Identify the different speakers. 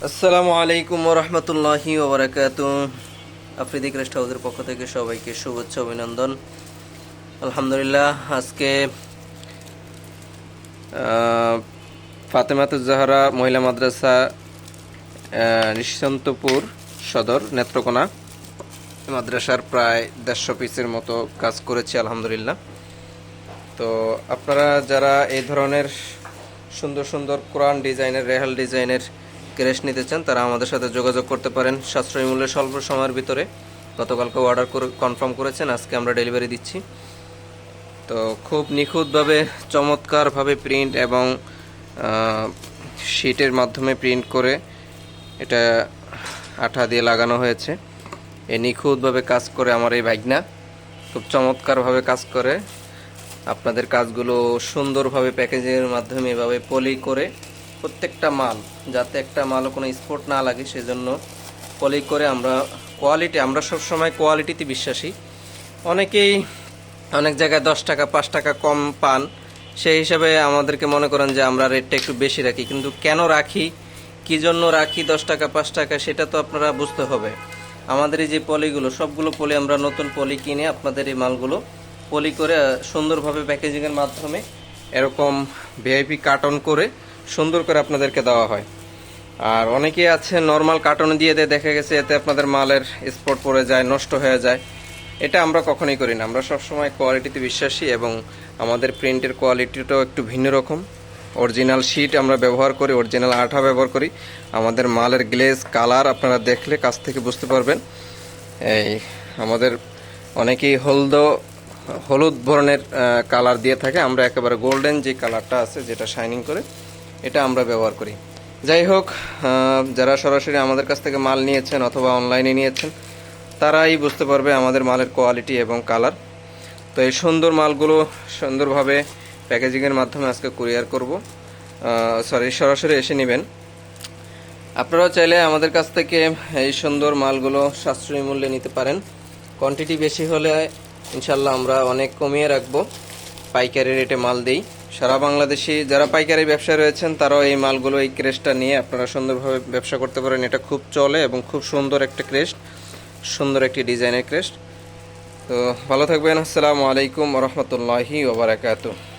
Speaker 1: আসসালামু আলাইকুম ওয়া রাহমাতুল্লাহি ওয়া বারাকাতুহু। আফ্রিদি ক্রেস্ট হাউসের পক্ষ থেকে সবাইকে শুভেচ্ছা অভিনন্দন। আলহামদুলিল্লাহ, আজকে ফাতেমাতুজ জাহরা মহিলা মাদ্রাসা নিশান্তপুর সদর নেত্রকোনা মাদ্রাসার প্রায় 150 পিসের মতো কাজ করেছি আলহামদুলিল্লাহ। তো আপনারা যারা এই ধরনের সুন্দর সুন্দর কোরআন ডিজাইনের, রেহাল ডিজাইনের ক্রেশ নিতে চান, তারা আমাদের সাথে যোগাযোগ করতে পারেন সাশ্রয়ী মূল্যে স্বল্প সময়ের ভিতরে। গতকালকে অর্ডার করে কনফার্ম করেছেন, আজকে আমরা ডেলিভারি দিচ্ছি। তো খুব নিখুঁতভাবে, চমৎকারভাবে প্রিন্ট এবং শিটের মাধ্যমে প্রিন্ট করে এটা আঠা দিয়ে লাগানো হয়েছে। এই নিখুঁতভাবে কাজ করে আমার এই ভাইগনা খুব চমৎকারভাবে কাজ করে। আপনাদের কাজগুলো সুন্দরভাবে প্যাকেজিংয়ের মাধ্যমে এভাবে পলি করে প্রত্যেকটা মাল, যাতে একটা মালও কোনো স্পট না লাগে, সেজন্য পলি করে আমরা আমরা সবসময় কোয়ালিটিতে বিশ্বাসী। অনেকেই অনেক জায়গায় 10 টাকা 5 টাকা কম পান, সেই হিসাবে আমাদেরকে মনে করেন যে আমরা রেটটা একটু বেশি রাখি। কিন্তু কেন রাখি, কী জন্য রাখি 10 টাকা 5 টাকা, সেটা তো আপনারা বুঝতে হবে। আমাদের এই যে পলিগুলো, সবগুলো পলি আমরা নতুন পলি কিনে আপনাদের এই মালগুলো পলি করে সুন্দরভাবে প্যাকেজিংয়ের মাধ্যমে এরকম ভিআইপি কার্টন করে সুন্দর করে আপনাদেরকে দেওয়া হয়। আর অনেকেই আছে নর্মাল কার্টন দিয়ে দেখা গেছে এতে আপনাদের মালের স্পট পড়ে যায়, নষ্ট হয়ে যায়। এটা আমরা কখনোই করি না। আমরা সবসময় কোয়ালিটিতে বিশ্বাসী এবং আমাদের প্রিন্টের কোয়ালিটিটাও একটু ভিন্ন রকম। অরিজিনাল শিট আমরা ব্যবহার করি, অরিজিনাল আঠা ব্যবহার করি। আমাদের মালের গ্লেজ কালার আপনারা দেখলে কাছ থেকে বুঝতে পারবেন। এই আমাদের অনেকেই হলুদ বর্ণের কালার দিয়ে থাকে, আমরা একেবারে গোল্ডেন যে কালারটা আছে, যেটা শাইনিং করে, এটা আমরা ব্যবহার করি। যাই হোক, যারা সরাসরি আমাদের কাছ থেকে মাল নিয়েছেন অথবা অনলাইনে নিয়েছেন, তারাই বুঝতে পারবে আমাদের মালের কোয়ালিটি এবং কালার। তো এই সুন্দর মালগুলো সুন্দরভাবে প্যাকেজিংয়ের মাধ্যমে আজকে কুরিয়ার করব, সরাসরি এসে নেবেন। আপনারাও চাইলে আমাদের কাছ থেকে এই সুন্দর মালগুলো সাশ্রয়ী মূল্যে নিতে পারেন। কোয়ান্টিটি বেশি হলে ইনশাল্লাহ আমরা অনেক কমিয়ে রাখবো, পাইকারি রেটে মাল দিই। সারা বাংলাদেশি যারা পাইকারি ব্যবসায় রয়েছেন, তারাও এই মালগুলো, এই ক্রেস্টটা নিয়ে আপনারা সুন্দরভাবে ব্যবসা করতে পারেন। এটা খুব চলে এবং খুব সুন্দর একটা ক্রেস্ট, সুন্দর একটি ডিজাইনের ক্রেস্ট। তো ভালো থাকবেন। আসসালামু আলাইকুম ওয়া রাহমাতুল্লাহি ওয়া বারাকাতুহু।